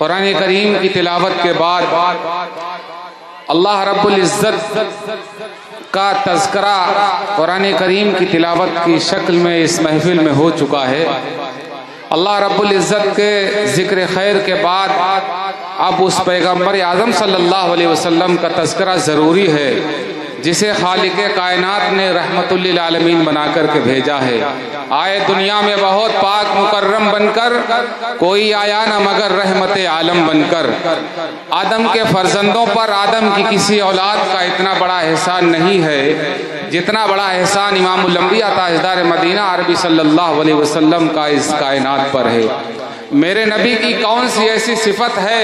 قرآن کریم کی تلاوت کے بعد اللہ رب العزت کا تذکرہ قرآن کریم کی تلاوت کی شکل میں اس محفل میں ہو چکا ہے۔ اللہ رب العزت کے ذکر خیر کے بعد اب اس پیغمبر اعظم صلی اللہ علیہ وسلم کا تذکرہ ضروری ہے جسے خالق کائنات نے رحمت للعالمین بنا کر کے بھیجا ہے۔ آئے دنیا میں بہت پاک مکرم بن کر، کوئی آیا نہ مگر رحمت عالم بن کر۔ آدم کے فرزندوں پر آدم کی کسی اولاد کا اتنا بڑا احسان نہیں ہے جتنا بڑا احسان امام الانبیاء تاجدار مدینہ عربی صلی اللہ علیہ وسلم کا اس کائنات پر ہے۔ میرے نبی کی کون سی ایسی صفت ہے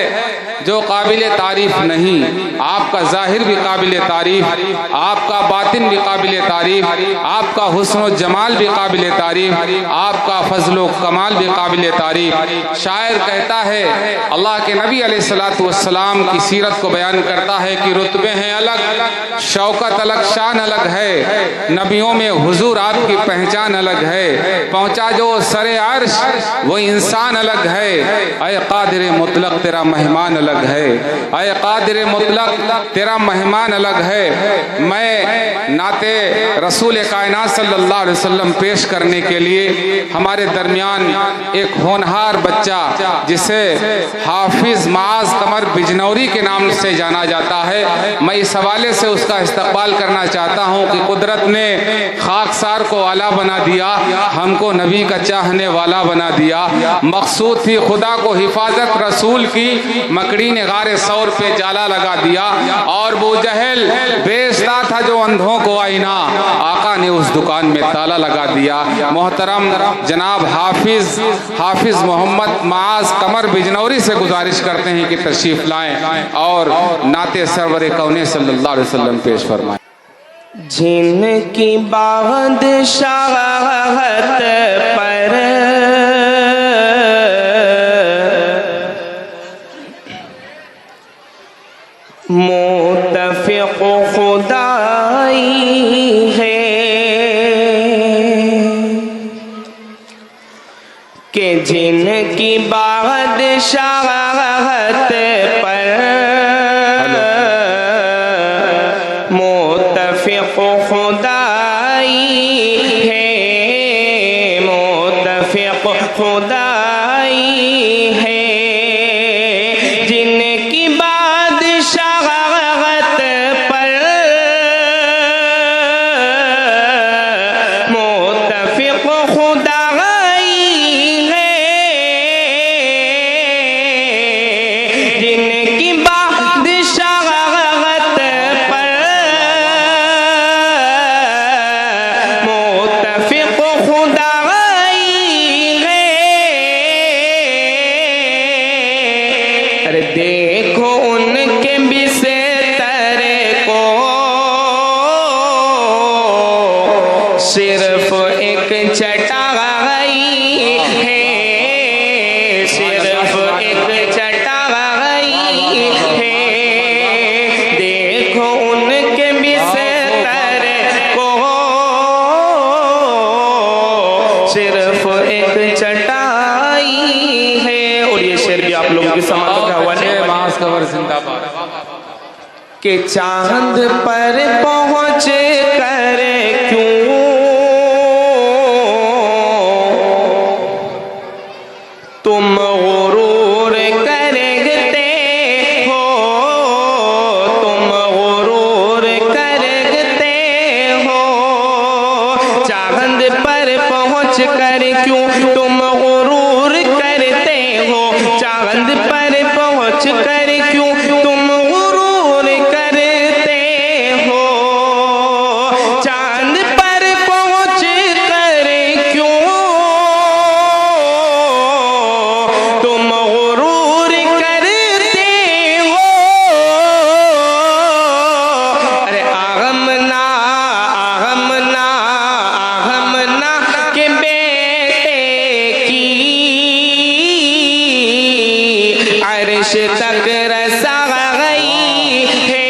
جو قابل تعریف نہیں؟ آپ کا ظاہر بھی قابل تعریف، آپ کا باطن بھی قابل تعریف، آپ کا حسن و جمال بھی قابل تعریف، آپ کا فضل و کمال بھی قابل تعریف۔ شاعر کہتا ہے، اللہ کے نبی علیہ الصلوۃ والسلام کی سیرت کو بیان کرتا ہے کہ رتبے ہیں الگ، شوکت الگ، شان الگ ہے، نبیوں میں حضور آپ کی پہچان الگ ہے، پہنچا جو سر عرش وہ انسان الگ ہے، اے قادر مطلق تیرا مہمان الگ ہے، اے قادر مطلق تیرا مہمان الگ ہے۔ میں نعت رسول کائنات صلی اللہ علیہ وسلم پیش کرنے کے لیے ہمارے درمیان ایک ہونہار بچہ جسے حافظ معاذ قمر بجنوری کے نام سے جانا جاتا ہے، میں اس حوالے سے اس کا استقبال کرنا چاہتا ہوں کہ قدرت نے خاکسار کو اعلیٰ بنا دیا، ہم کو نبی کا چاہنے والا بنا دیا۔ مقصود تھی خدا کو حفاظت رسول کی، مکڑی نے غار ثور پہ جالا لگا دیا، اور ابو جہل بیچتا تھا جو اندھوں کو آئینہ، آقا نے اس دکان میں تالا لگا دیا۔ محترم جناب حافظ محمد معاذ قمر بجنوری سے گزارش کرتے ہیں کہ تشریف لائیں اور نعت سرور کون صلی اللہ علیہ وسلم پیش فرمائیں۔ جن کی بادشاہت پر متفق خدائی ہے کہ جن کی بادشاہت پر متفق خدائی ہے، متفق خدائی ہے، جن کی بادشاہت پر متفق خدائی ہے، جن کی بادشاہت پر متفق خدائی ہے۔ ارے دیکھو ان کے بستر کو، صرف ایک چٹائی ہے، صرف ایک چٹائی ہے، دیکھو ان کے بستر کو، صرف ایک چٹائی ہے۔ اور یہ شعر بھی آپ لوگوں کی سماعت کا حوالے معاذ قمر زندہ باد۔ کہ چاند پر پہنچ کر کیوں تم غرور کرتے ہو، تم غرور کرتے ہو، چاند پر پہنچ کر کیوں تم غرور کرتے ہو، چاند پر پہنچ کر کیوں تم غرور کرتے ہو، چاند پر پہنچ کر کیوں تم غرور کرتے ہو۔ ارے آغمنا آغمنا آغمنا کے بیٹے کی عرش تک رسا گئی ہے،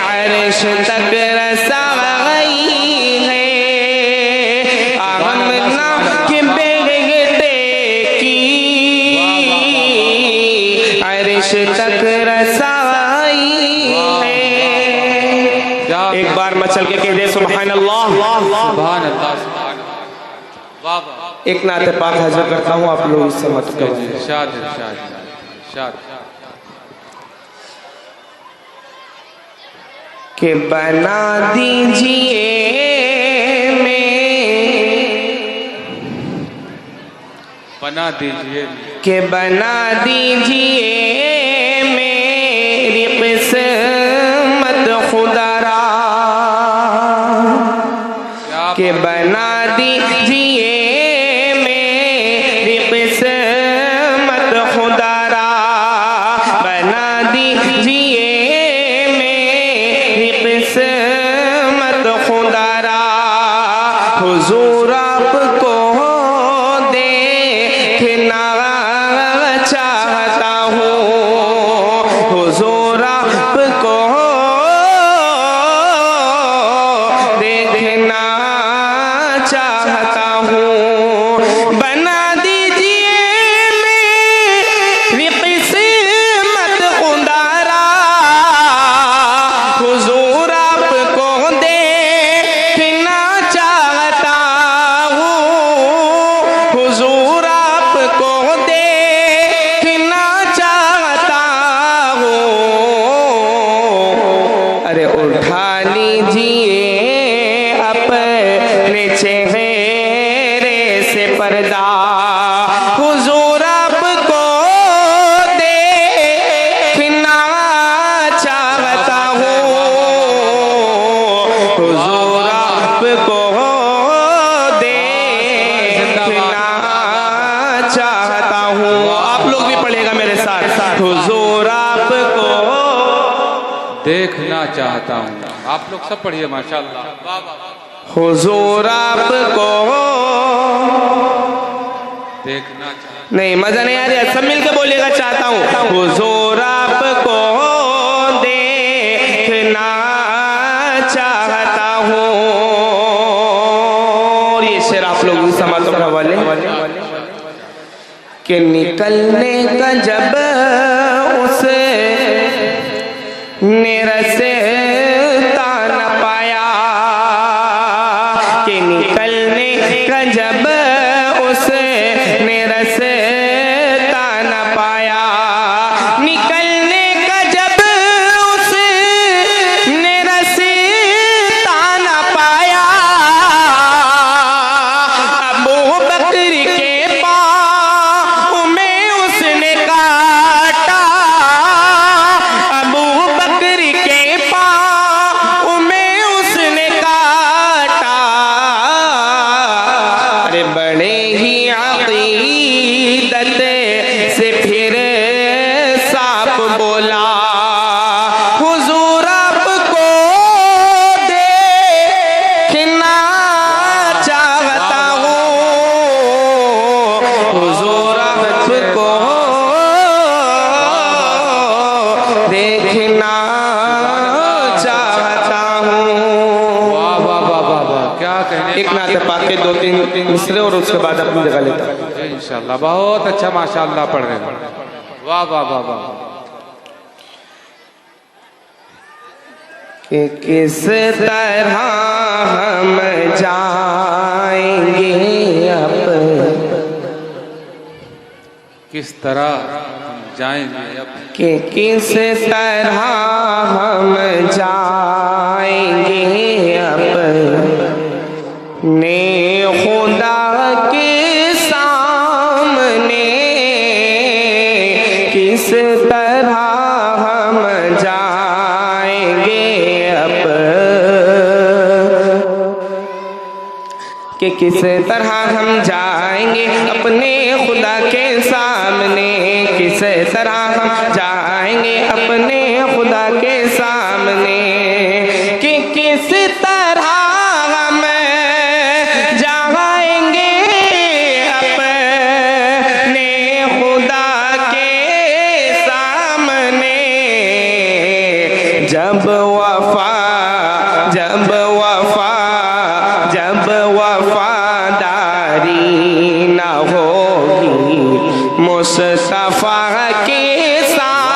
عرش تک رسا گئی ہے، آغمنا کے بیٹے کی عرش تک رسائی ہے. ایک بار مچل کے کہہ دے سبحان اللہ. سبحان اللہ سبحان اللہ. واہ واہ. ایک نعت پاک حاضر کرتا ہوں، آپ لوگ اس سے مت کرو. ارشاد ارشاد ارشاد. کہ بنا دیجئے بنا دیجئے کہ بنا دیجئے میری قسمت خدا را، کہ بنا دیجئے میری قسمت خدا را، بنا دیجئے میری قسمت خدا را. حضور آپ کو دیکھنا چاہتا ہوں، حضور آپ کو دیکھنا چاہتا ہوں. بنا دیجئے میری قسمت خدا را، حضور آپ کو دیکھنا چاہتا ہوں، حضور آپ کو دیکھنا چاہتا ہوں. ارے اٹھا لیجئے اپنے چہرے سے پردہ، حضور آپ کو دیکھنا چاہتا ہوں، حضور آپ کو دیکھنا چاہتا ہوں. آپ لوگ بھی پڑھے گا میرے ساتھ. حضور آپ کو دیکھنا چاہتا ہوں. آپ لوگ سب پڑھیے ماشاءاللہ. واہ واہ. حضور آپ کو دیکھنا چاہتا نہیں مزہ نہیں آ رہا، سب مل کے بولیے گا چاہتا ہوں. حضور آپ کو دیکھنا چاہتا ہوں. اور یہ شعر آپ لوگ بھی سماعتوں کے حوالے. کہ نکلنے کا جب اس نے رستا نہ پایا، کہ نکلنے کا جب اس نے رستا نہ پایا، نکلنے کا جب اس نے رستا نہ پایا، ابو بکر کے پاؤں میں اس نے کاٹا، ابو بکر کے پاؤں میں اس نے کاٹا. ارے بڑے ہی عقیدت سے پھر سانپ بولا، حضور آپ کو دیکھنا چاہتا ہوں، حضور آپ کو دیکھنا چاہتا ہوں. واہ واہ واہ واہ واہ. کیا کہنے. ایک نعت پاک کے 2-3 مصرے اور اس کے بعد اپنی جگہ لیتا ہوں. انشاءاللہ بہت اچھا ماشاءاللہ پڑھ رہے ہیں. واہ واہ واہ واہ. کہ کس طرح ہم جائیں گے اب، کس طرح ہم جائیں گے اب، کہ کس طرح ہم جائیں گے اپنے خدا کے سامنے، کس طرح ہم جائیں گے اب، کہ کس طرح ہم جائیں گے اپنے خدا کے سامنے، کس طرح ہم جائیں گے اپنے خدا کے سامنے، کہ کس طرح ہم جائیں گے اپنے خدا کے سامنے. جب وفاداری نہ ہوگی مصطفیٰ کے سامنے،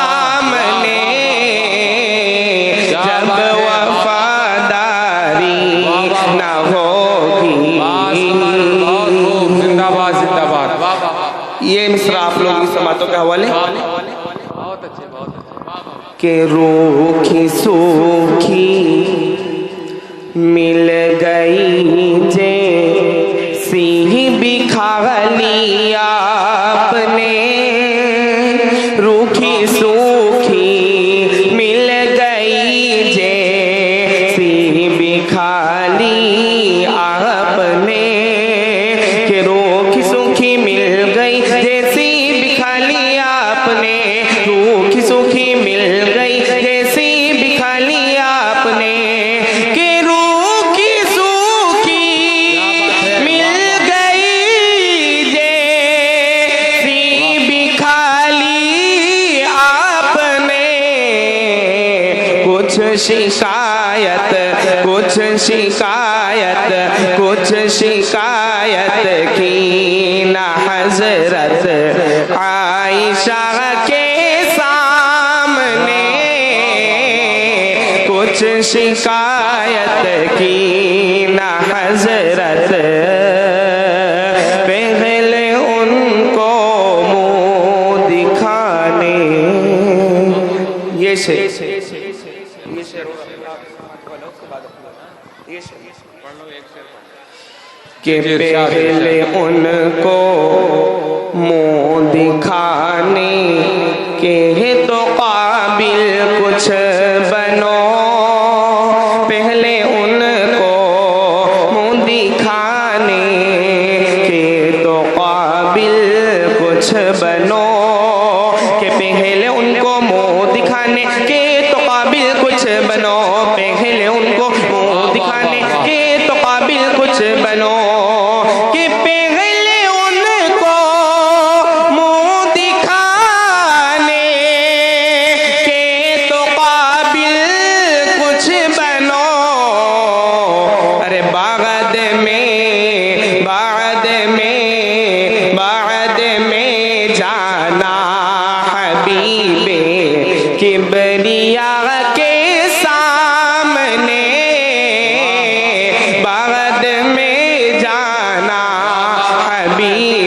باتوں کے حوالے بہت اچھے کہ روکھی سوکھی مل گئی جیسی بھی کھا لی آپ نے روکھی سوکھی مل گئی جیسی بھی کھا لی آپ نے کہ روکھی سوکھی مل گئی جیسی بھی کھا لی آپ نے روکھی سوکھی مل گئی جیسی بھی کھا لی آپ نے کہ روکھی سوکھی مل گئی جیسی بھی کھا لی آپ نے کچھ شکایت کی نہ حضرت عائشہ کے سامنے کچھ شکایت کی نہ حضرت پہلے ان کو منہ دکھانے یہ شعر کہ پہلے ان کو منہ دکھانے کے تو قابل کچھ بنو پہلے ان کو منہ دکھانے کے تو قابل کچھ بنو کہ پہلے ان کو منہ دکھانے کے تو قابل کچھ بنو پہلے ان کو منہ دکھانے کے تو قابل کچھ بنو کہ پہلے ان کو منہ دکھانے کے تو قابل کچھ بنو ارے بعد میں جانا حبیب کبریا کے سامنے بعد میں جانا حبیب